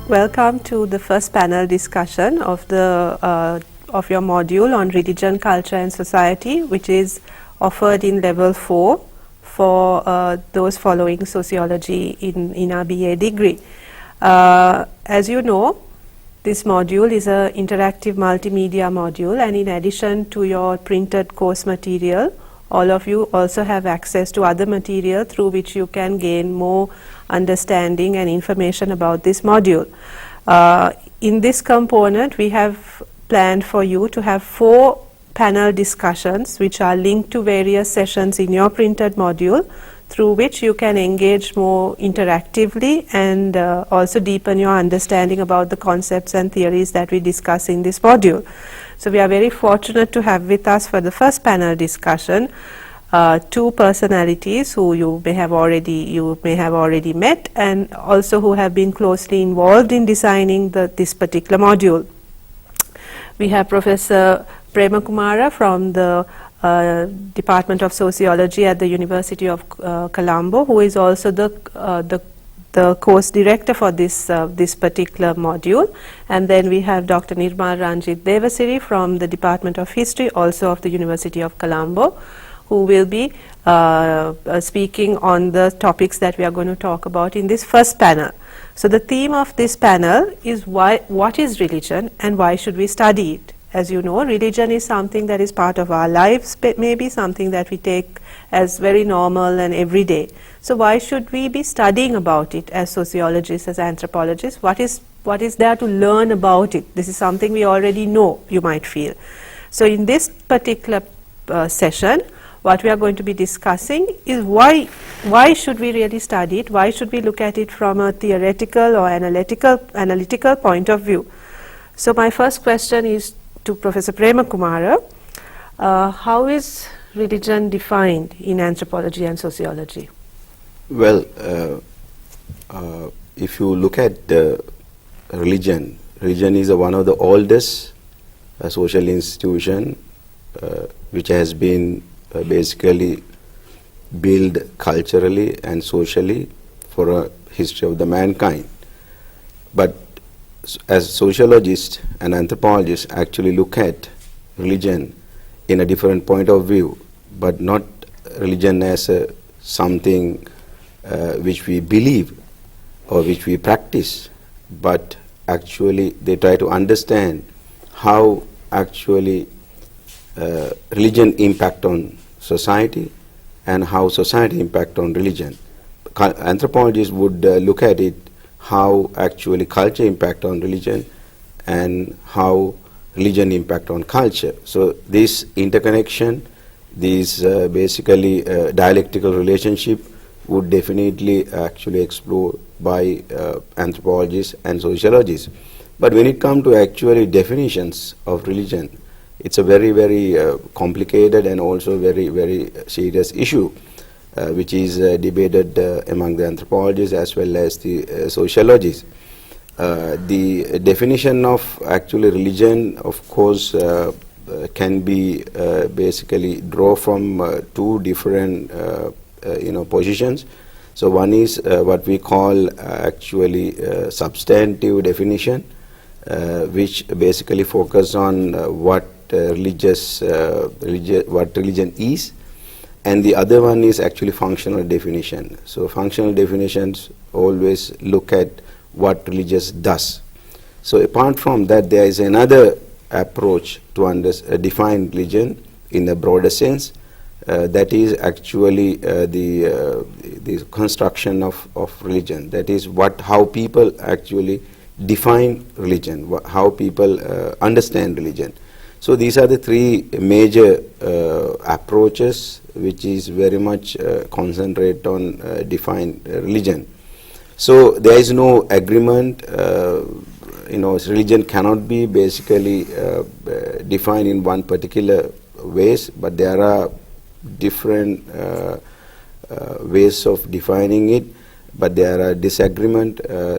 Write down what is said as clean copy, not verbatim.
Welcome to the first panel discussion of of your module on religion, culture and society, which is offered in level 4 for those following sociology in our BA degree. As you know, this module is an interactive multimedia module, and in addition to your printed course material, all of you also have access to other material through which you can gain more understanding and information about this module. In this component, we have planned for you to have 4 panel discussions which are linked to various sessions in your printed module, through which you can engage more interactively and also deepen your understanding about the concepts and theories that we discuss in this module. So we are very fortunate to have with us for the first panel discussion 2 personalities who you may have already met, and also who have been closely involved in designing this particular module. We have Professor Premakumara from the Department of Sociology at the University of Colombo, who is also the course director for this particular module. And then we have Dr. Nirmal Ranjit Devasiri from the Department of History, also of the University of Colombo, who will be speaking on the topics that we are going to talk about in this first panel. So the theme of this panel is what is religion and why should we study it? As you know, religion is something that is part of our lives, maybe something that we take as very normal and everyday. So why should we be studying about it as sociologists, as anthropologists? What is there to learn about it? This is something we already know, you might feel. So in this particular session, what we are going to be discussing is why should we really study it? Why should we look at it from a theoretical or analytical point of view? So my first question is to Professor Premakumara. How is religion defined in anthropology and sociology? Well, if you look at religion is one of the oldest social institution which has been basically built culturally and socially for a history of the mankind. But as sociologists and anthropologists actually look at religion in a different point of view, but not religion as something which we believe or which we practice, but actually they try to understand how actually religion impact on society and how society impact on religion. Anthropologists would look at it how actually culture impact on religion and how religion impact on culture. So this interconnection, this basically dialectical relationship would definitely actually explored by anthropologists and sociologists. But when it comes to actually definitions of religion, it's a very, very complicated and also very, very serious issue, which is debated among the anthropologists as well as the sociologists. The definition of actually religion, of course, can be basically draw from 2 different positions. So one is what we call actually substantive definition, which basically focus on what religion is, and the other one is actually functional definition. So functional definitions always look at what religious does. So apart from that, there is another approach to define religion in a broader sense, that is actually the construction of religion. That is how people actually define religion, how people understand religion. So these are the 3 major approaches which is very much concentrate on define religion. So there is no agreement, religion cannot be basically defined in one particular ways, but there are different ways of defining it, but there are disagreement